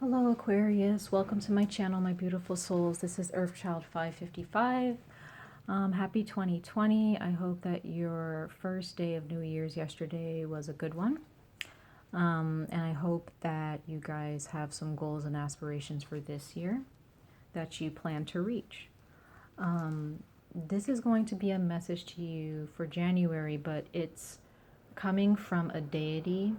Hello Aquarius, welcome to my channel, my beautiful souls. This is 𝑍𝑊𝋼𝑃𝑆. Happy 2020. I hope that your first day of New Year's yesterday was a good one. And I hope that you guys have some goals and aspirations for this year that you plan to reach. This is going to be a message to you for January, but it's coming from a deity.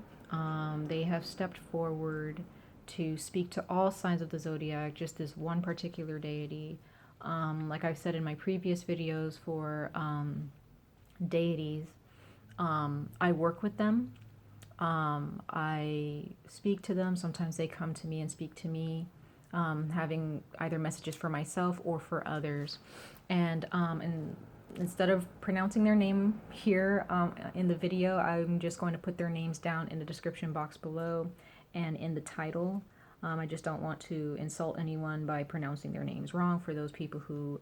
They have stepped forward to speak to all signs of the zodiac, just this one particular deity. Like I've said in my previous videos for deities, I work with them. I speak to them. Sometimes they come to me and speak to me, having either messages for myself or for others. And instead of pronouncing their name here in the video, I'm just going to put their names down in the description box below and in the title. I just don't want to insult anyone by pronouncing their names wrong for those people who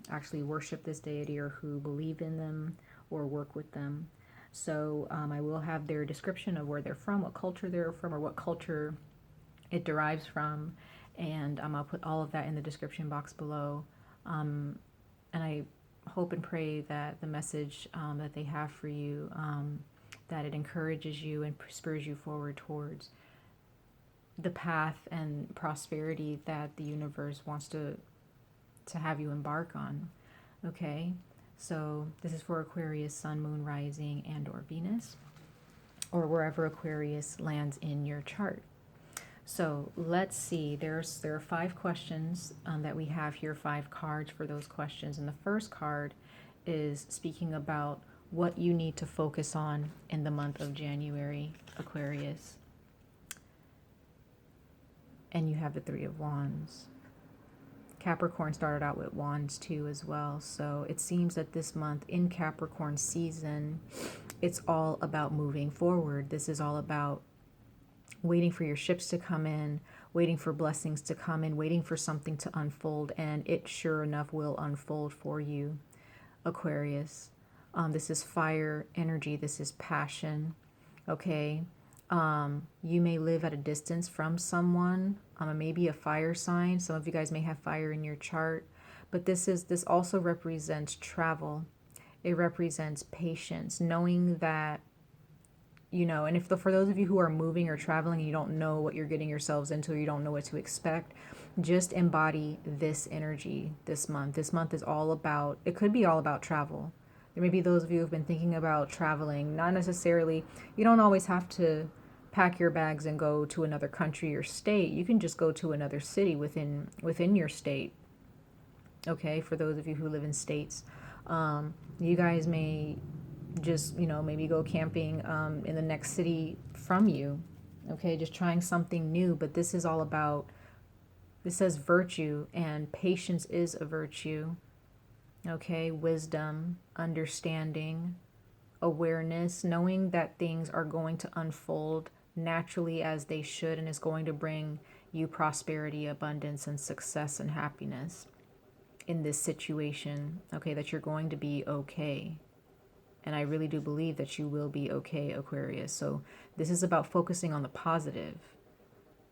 actually worship this deity or who believe in them or work with them. So I will have their description of where they're from, what culture they're from, or what culture it derives from. And I'll put all of that in the description box below. And I hope and pray that the message that they have for you, that it encourages you and spurs you forward towards the path and prosperity that the universe wants to have you embark on. Okay, so this is for Aquarius, Sun, Moon, Rising, and or Venus, or wherever Aquarius lands in your chart. So let's see, there are 5 questions that we have here, 5 cards for those questions. And the first card is speaking about what you need to focus on in the month of January, Aquarius. And you have the 3 of Wands. Capricorn started out with Wands too as well. So it seems that this month in Capricorn season, it's all about moving forward. This is all about waiting for your ships to come in, waiting for blessings to come in, waiting for something to unfold. And it sure enough will unfold for you, Aquarius. This is fire energy. This is passion. Okay. You may live at a distance from someone, maybe a fire sign. Some of you guys may have fire in your chart, but this also represents travel. It represents patience, knowing that, you know, and for those of you who are moving or traveling and you don't know what you're getting yourselves into, or you don't know what to expect, just embody this energy this month. This month is all about, it could be all about travel. There may be those of you who've been thinking about traveling, not necessarily, you don't always have to pack your bags and go to another country or state. You can just go to another city within your state. Okay, for those of you who live in states, you guys may just, you know, maybe go camping in the next city from you. Okay, just trying something new. But this is all about, this says virtue, and patience is a virtue. Okay, wisdom, understanding, awareness, knowing that things are going to unfold naturally as they should, and is going to bring you prosperity, abundance, and success and happiness in this situation. Okay, that you're going to be okay. And I really do believe that you will be okay, Aquarius. So this is about focusing on the positive,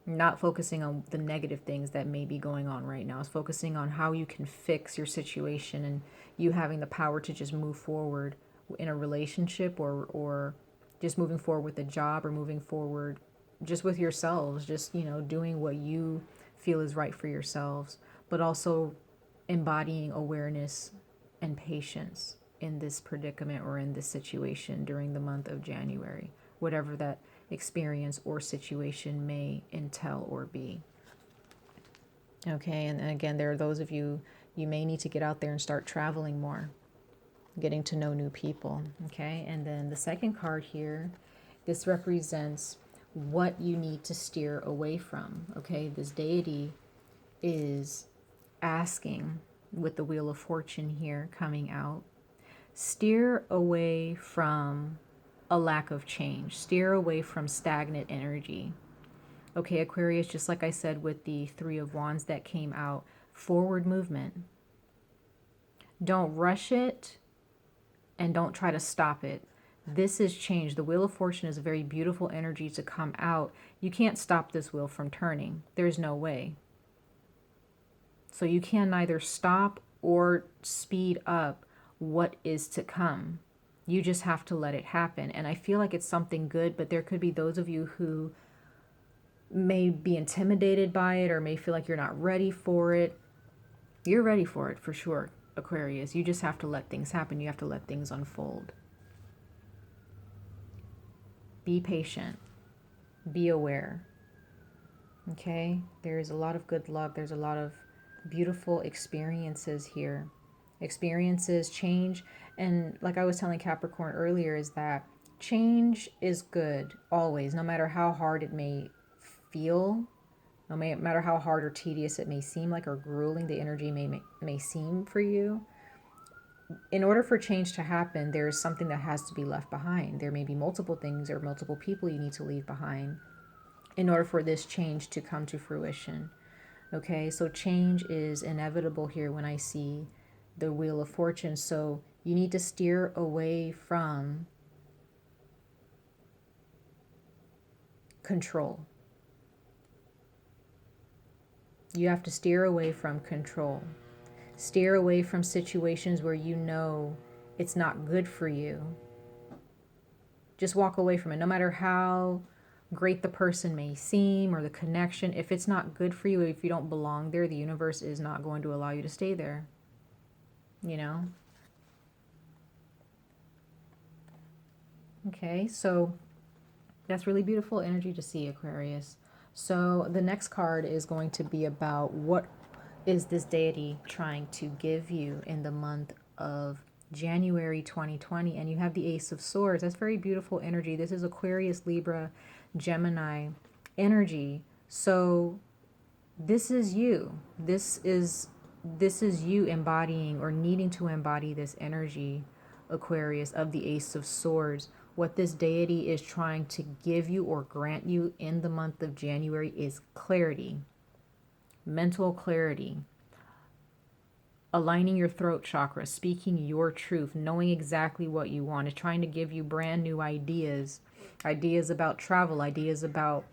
not focusing on the negative things that may be going on right now. It's focusing on how you can fix your situation, and you having the power to just move forward in a relationship, or just moving forward with a job, or moving forward just with yourselves, just, you know, doing what you feel is right for yourselves, but also embodying awareness and patience in this predicament or in this situation during the month of January, whatever that experience or situation may entail or be. Okay, and again, there are those of you, you may need to get out there and start traveling more, getting to know new people. Okay, and then the second card here, this represents what you need to steer away from. Okay, this deity is asking, with the Wheel of Fortune here coming out, steer away from a lack of change, steer away from stagnant energy. Okay, Aquarius, just like I said with the 3 of Wands that came out, forward movement. Don't rush it, and don't try to stop it. This is change. The Wheel of Fortune is a very beautiful energy to come out. You can't stop this wheel from turning. There's no way. So you can neither stop or speed up what is to come. You just have to let it happen. And I feel like it's something good, but there could be those of you who may be intimidated by it or may feel like you're not ready for it. You're ready for it for sure, Aquarius. You just have to let things happen. You have to let things unfold. Be patient. Be aware. Okay? There's a lot of good luck. There's a lot of beautiful experiences here. Experiences, change. And like I was telling Capricorn earlier, is that change is good always, no matter how hard it may feel, no matter how hard or tedious it may seem like, or grueling the energy may seem for you. In order for change to happen, there is something that has to be left behind. There may be multiple things or multiple people you need to leave behind in order for this change to come to fruition. Okay, so change is inevitable here when I see the Wheel of Fortune. So you need to steer away from control. You have to steer away from control. Steer away from situations where you know it's not good for you. Just walk away from it. No matter how great the person may seem or the connection, if it's not good for you, if you don't belong there, the universe is not going to allow you to stay there. You know? Okay, so that's really beautiful energy to see, Aquarius. So the next card is going to be about what is this deity trying to give you in the month of January 2020. And you have the Ace of Swords. That's very beautiful energy. This is Aquarius, Libra, Gemini energy. So this is you. This is you embodying or needing to embody this energy, Aquarius, of the Ace of Swords. What this deity is trying to give you or grant you in the month of January is clarity. Mental clarity, aligning your throat chakra, speaking your truth, knowing exactly what you want. It's trying to give you brand new ideas, ideas about travel, ideas about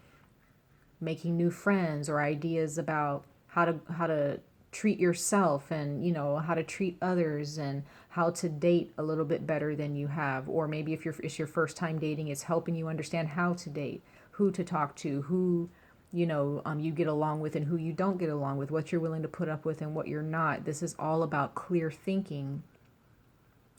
making new friends, or ideas about how to treat yourself and, you know, how to treat others and how to date a little bit better than you have. Or maybe if it's your first time dating, it's helping you understand how to date, who to talk to, who you get along with and who you don't get along with, what you're willing to put up with and what you're not. This is all about clear thinking.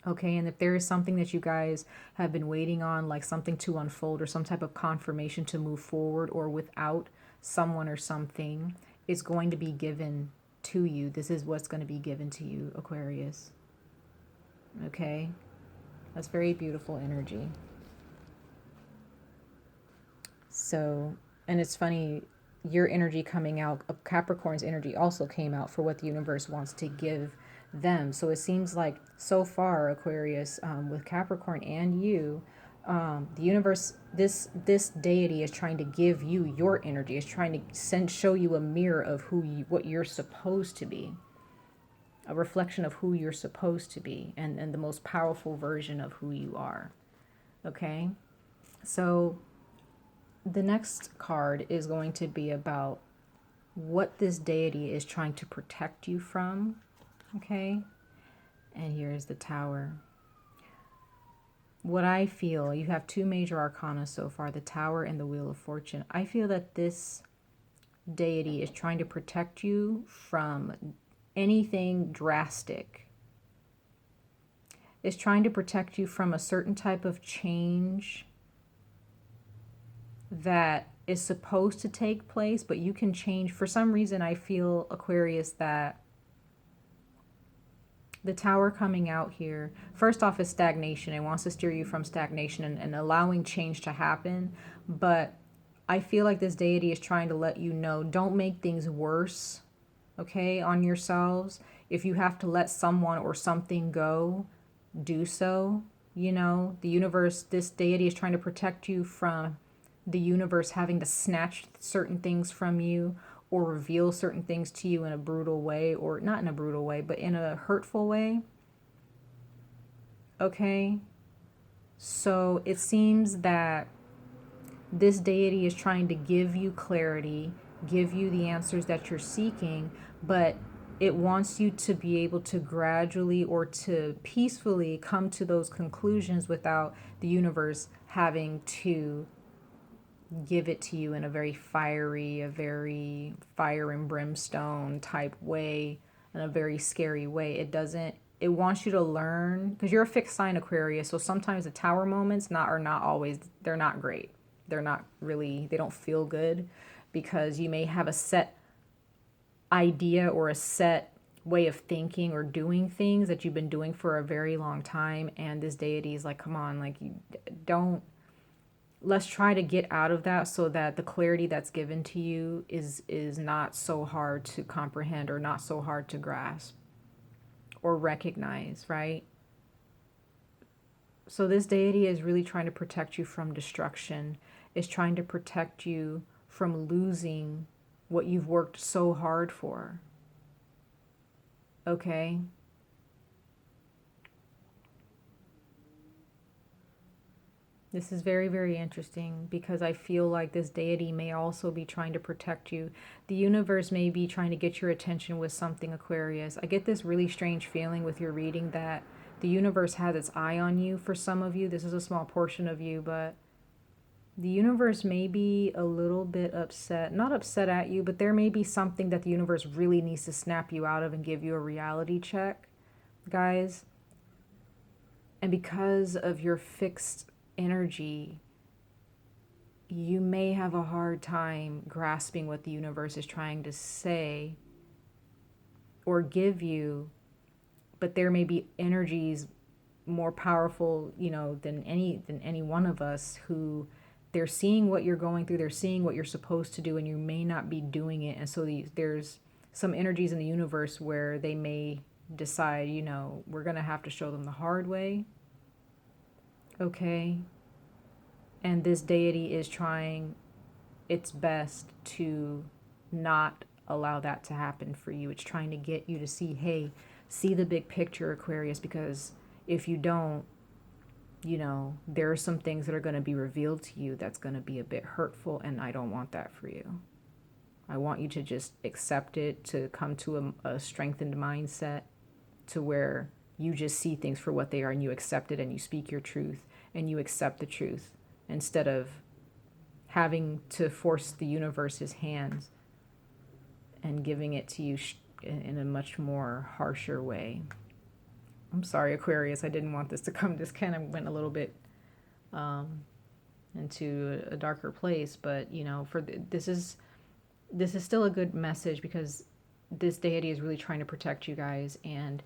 Okay, and if there is something that you guys have been waiting on, like something to unfold or some type of confirmation to move forward, or without someone or something, it's going to be given to you. This is what's going to be given to you, Aquarius. Okay, that's very beautiful energy. So, and it's funny, your energy coming out, Capricorn's energy also came out for what the universe wants to give them. So it seems like so far, Aquarius, with Capricorn and you, the universe, this deity is trying to give you your energy. It's trying to show you a mirror of what you're supposed to be, a reflection of who you're supposed to be, and the most powerful version of who you are. Okay, so the next card is going to be about what this deity is trying to protect you from. Okay, and here's the Tower. What I feel, you have two major arcana so far, the Tower and the Wheel of Fortune. I feel that this deity is trying to protect you from anything drastic. It's trying to protect you from a certain type of change that is supposed to take place, but you can change. For some reason, I feel, Aquarius, that the Tower coming out here, first off, is stagnation. It wants to steer you from stagnation and allowing change to happen. But I feel like this deity is trying to let you know, don't make things worse, okay, on yourselves. If you have to let someone or something go, do so. You know, the universe, this deity is trying to protect you from the universe having to snatch certain things from you or reveal certain things to you in a brutal way, or not in a brutal way, but in a hurtful way. Okay? So it seems that this deity is trying to give you clarity, give you the answers that you're seeking, but it wants you to be able to gradually or to peacefully come to those conclusions without the universe having to give it to you in a very fiery, a very fire and brimstone type way, in a very scary way. It wants you to learn, because you're a fixed sign Aquarius, so sometimes the tower moments are not always, they're not great. They're not really, they don't feel good, because you may have a set idea or a set way of thinking or doing things that you've been doing for a very long time, and this deity is like, come on, like, you don't, let's try to get out of that so that the clarity that's given to you is not so hard to comprehend or not so hard to grasp or recognize, right? So this deity is really trying to protect you from destruction. Is trying to protect you from losing what you've worked so hard for. Okay? This is very, very interesting, because I feel like this deity may also be trying to protect you. The universe may be trying to get your attention with something, Aquarius. I get this really strange feeling with your reading that the universe has its eye on you for some of you. This is a small portion of you, but the universe may be a little bit upset. Not upset at you, but there may be something that the universe really needs to snap you out of and give you a reality check, guys. And because of your fixed energy, you may have a hard time grasping what the universe is trying to say or give you, but there may be energies more powerful, you know, than any one of us, who they're seeing what you're going through, they're seeing what you're supposed to do, and you may not be doing it. And so there's some energies in the universe where they may decide, you know, we're going to have to show them the hard way. Okay? And this deity is trying its best to not allow that to happen for you. It's trying to get you to see, hey, see the big picture, Aquarius, because if you don't, you know, there are some things that are going to be revealed to you that's going to be a bit hurtful, and I don't want that for you. I want you to just accept it, to come to a strengthened mindset to where you just see things for what they are, and you accept it, and you speak your truth, and you accept the truth, instead of having to force the universe's hands and giving it to you in a much more harsher way. I'm sorry, Aquarius, I didn't want this to come. This kind of went a little bit into a darker place, but you know, this is still a good message, because this deity is really trying to protect you guys. And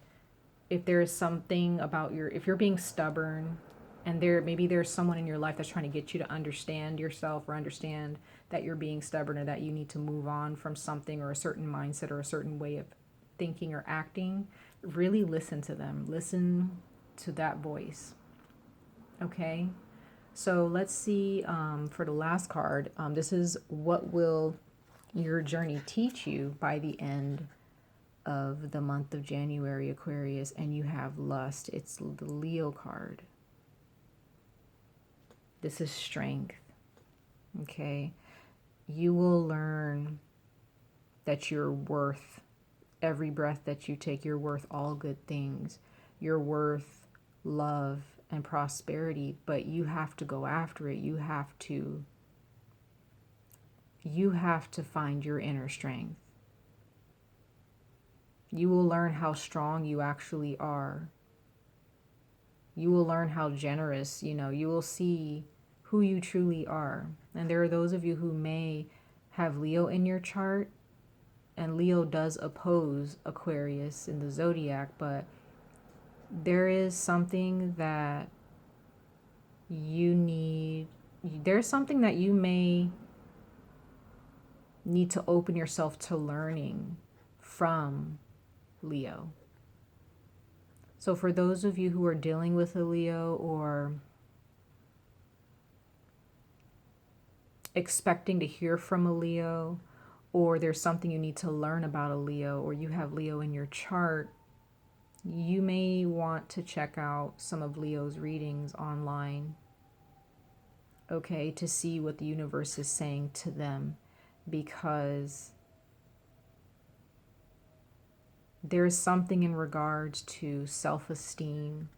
if there is something about if you're being stubborn, and maybe there's someone in your life that's trying to get you to understand yourself, or understand that you're being stubborn, or that you need to move on from something, or a certain mindset, or a certain way of thinking or acting, really listen to them. Listen to that voice. Okay? So let's see, for the last card. This is what will your journey teach you by the end of the month of January, Aquarius. And you have lust. It's the Leo card. This is strength. Okay? You will learn that you're worth every breath that you take. You're worth all good things. You're worth love and prosperity, but you have to go after it. You have to find your inner strength. You will learn how strong you actually are. You will learn how generous, you know, you will see who you truly are. And there are those of you who may have Leo in your chart, and Leo does oppose Aquarius in the zodiac, but there is something that there's something that you may need to open yourself to learning from Leo. So for those of you who are dealing with a Leo, or expecting to hear from a Leo, or there's something you need to learn about a Leo, or you have Leo in your chart, You may want to check out some of Leo's readings online, okay, to see what the universe is saying to them, because there's something in regards to self-esteem,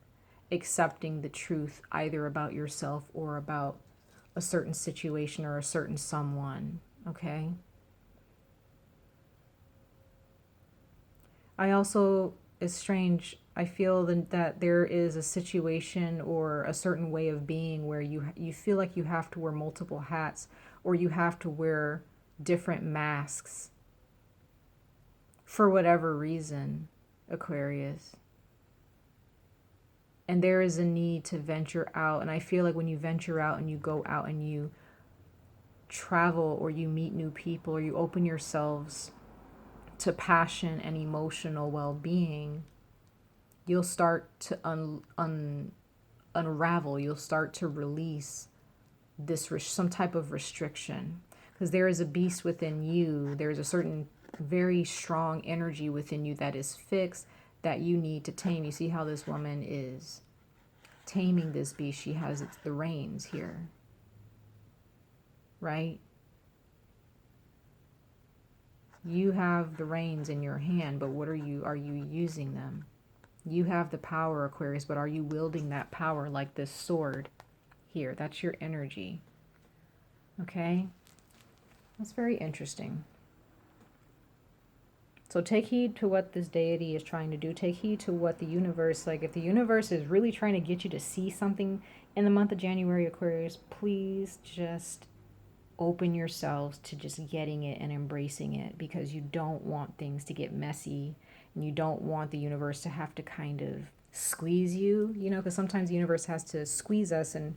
accepting the truth either about yourself or about a certain situation or a certain someone, okay? I also, it's strange, I feel that there is a situation or a certain way of being where you feel like you have to wear multiple hats, or you have to wear different masks for whatever reason, Aquarius. And there is a need to venture out. And I feel like when you venture out and you go out and you travel, or you meet new people, or you open yourselves to passion and emotional well-being, you'll start to unravel. You'll start to release this some type of restriction, because there is a beast within you. There's a certain very strong energy within you that is fixed, that you need to tame. You see how this woman is taming this beast. She has the reins here, right? You have the reins in your hand, but are you using them? You have the power, Aquarius, but are you wielding that power like this sword here? That's your energy. Okay? That's very interesting. So take heed to what this deity is trying to do. Take heed to what the universe, like if the universe is really trying to get you to see something in the month of January, Aquarius, please just open yourselves to just getting it and embracing it, because you don't want things to get messy, and you don't want the universe to have to kind of squeeze you, you know, because sometimes the universe has to squeeze us and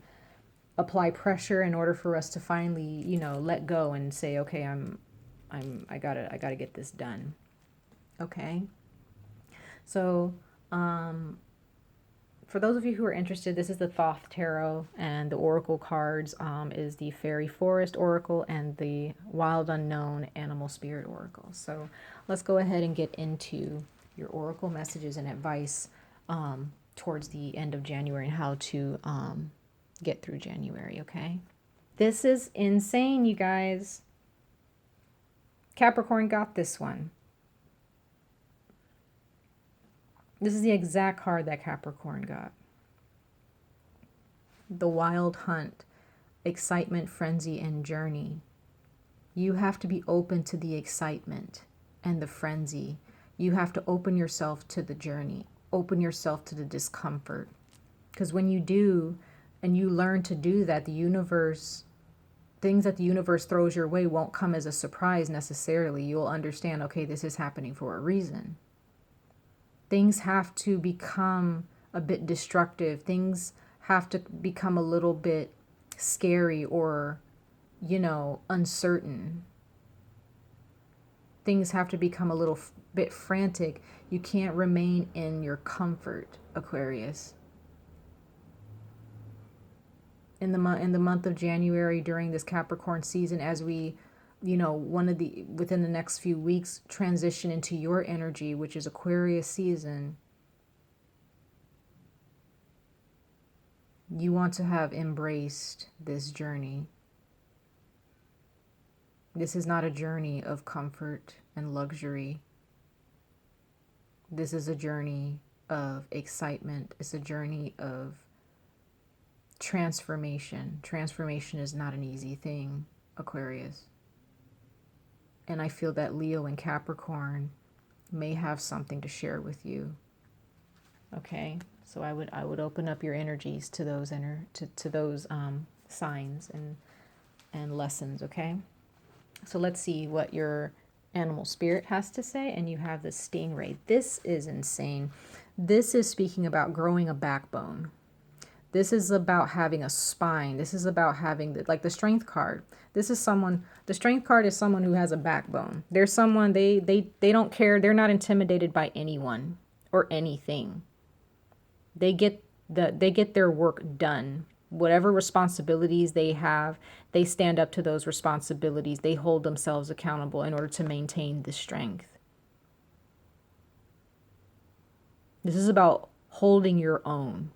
apply pressure in order for us to finally, you know, let go and say, okay, I gotta get this done. Okay. So, for those of you who are interested, this is the Thoth Tarot, and the oracle cards is the Fairy Forest Oracle and the Wild Unknown Animal Spirit Oracle. So let's go ahead and get into your oracle messages and advice towards the end of January, and how to get through January, okay? This is insane, you guys. Capricorn got this one. This is the exact card that Capricorn got. The wild hunt, excitement, frenzy, and journey. You have to be open to the excitement and the frenzy. You have to open yourself to the journey. Open yourself to the discomfort. Because when you do, and you learn to do that, the universe, things that the universe throws your way won't come as a surprise necessarily. You'll understand, okay, this is happening for a reason. Things have to become a bit destructive. Things have to become a little bit scary, or, you know, uncertain. Things have to become a little bit frantic. You can't remain in your comfort, Aquarius. In the month of January, during this Capricorn season, as we, you know, within the next few weeks, transition into your energy, which is Aquarius season, you want to have embraced this journey. This is not a journey of comfort and luxury. This is a journey of excitement. It's a journey of transformation. Transformation is not an easy thing, Aquarius. And I feel that Leo and Capricorn may have something to share with you. Okay, so I would open up your energies to those to those signs and lessons. Okay, so let's see what your animal spirit has to say. And you have the stingray. This is insane. This is speaking about growing a backbone. This is about having a spine. This is about having the strength card. This is someone, the strength card is someone who has a backbone. There's someone, they don't care. They're not intimidated by anyone or anything. They get their work done. Whatever responsibilities they have, they stand up to those responsibilities. They hold themselves accountable in order to maintain the strength. This is about holding your own.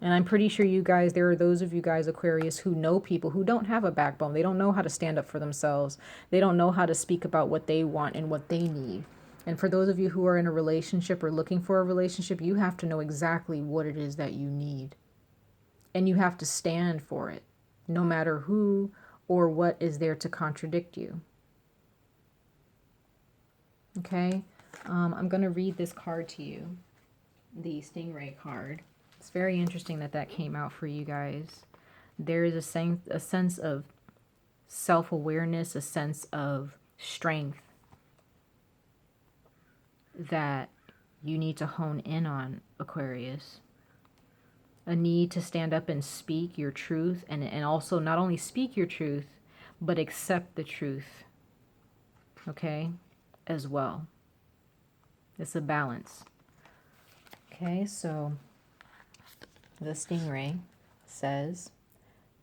And I'm pretty sure you guys, there are those of you guys, Aquarius, who know people who don't have a backbone. They don't know how to stand up for themselves. They don't know how to speak about what they want and what they need. And for those of you who are in a relationship or looking for a relationship, you have to know exactly what it is that you need. And you have to stand for it, no matter who or what is there to contradict you. Okay? I'm going to read this card to you, the Stingray card. It's very interesting that that came out for you guys. There is a sense of self-awareness, a sense of strength that you need to hone in on, Aquarius. A need to stand up and speak your truth, and also not only speak your truth, but accept the truth, okay, as well. It's a balance. Okay, so the Stingray says,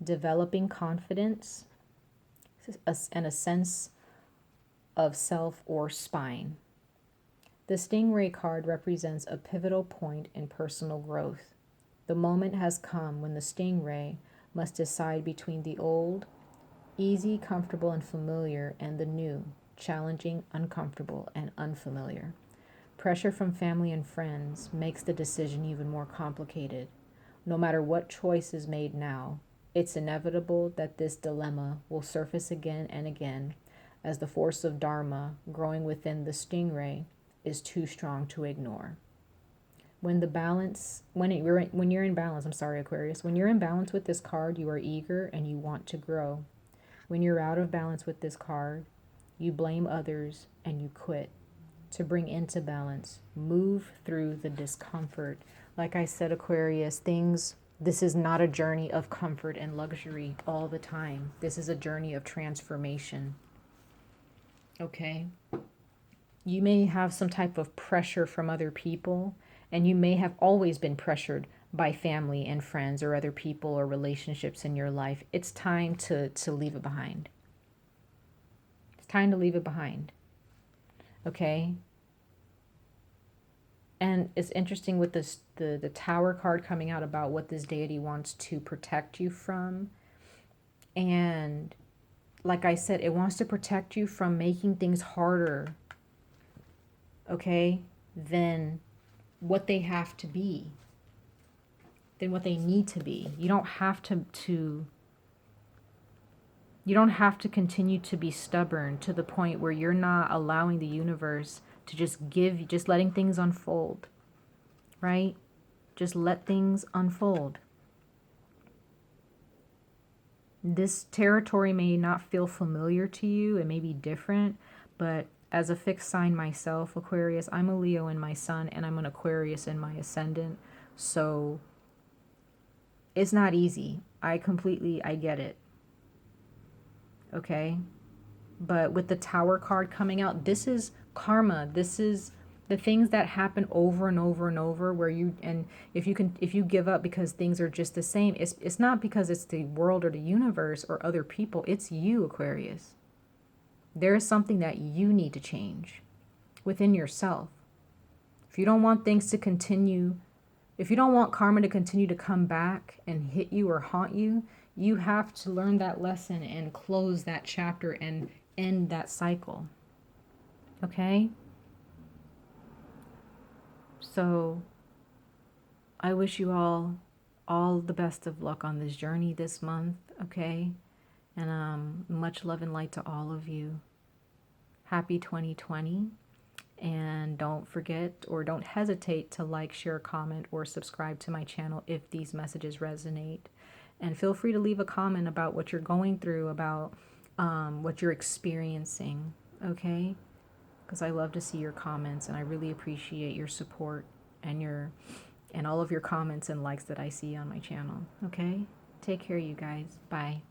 developing confidence and a sense of self or spine. The Stingray card represents a pivotal point in personal growth. The moment has come when the Stingray must decide between the old, easy, comfortable, and familiar, and the new, challenging, uncomfortable, and unfamiliar. Pressure from family and friends makes the decision even more complicated. No matter what choice is made now, it's inevitable that this dilemma will surface again and again as the force of Dharma growing within the Stingray is too strong to ignore. When you're in balance, Aquarius, when you're in balance with this card, you are eager and you want to grow. When you're out of balance with this card, you blame others and you quit. To bring into balance, move through the discomfort. Like I said, Aquarius, this is not a journey of comfort and luxury all the time. This is a journey of transformation. Okay? You may have some type of pressure from other people, and you may have always been pressured by family and friends or other people or relationships in your life. It's time to leave it behind. It's time to leave it behind. Okay? And it's interesting with this, the Tower card coming out about what this deity wants to protect you from. And like I said, it wants to protect you from making things harder, okay, than what they have to be, than what they need to be. You don't have you don't have to continue to be stubborn to the point where you're not allowing the universe to just letting things unfold, right? Just let things unfold. This territory may not feel familiar to you. It may be different, but as a fixed sign myself, Aquarius, I'm a Leo in my sun and I'm an Aquarius in my ascendant. So it's not easy. I get it. Okay? But with the Tower card coming out, this is karma. This is the things that happen over and over and over where if you give up because things are just the same, it's not because it's the world or the universe or other people. It's you, Aquarius. There is something that you need to change within yourself. If you don't want things to continue, if you don't want karma to continue to come back and hit you or haunt you, you have to learn that lesson and close that chapter and end that cycle. Okay? So I wish you all the best of luck on this journey this month, okay? And much love and light to all of you. Happy 2020. And don't forget or don't hesitate to like, share, comment, or subscribe to my channel if these messages resonate. And feel free to leave a comment about what you're going through, about what you're experiencing, okay? Because I love to see your comments and I really appreciate your support and all of your comments and likes that I see on my channel, okay? Take care, you guys. Bye.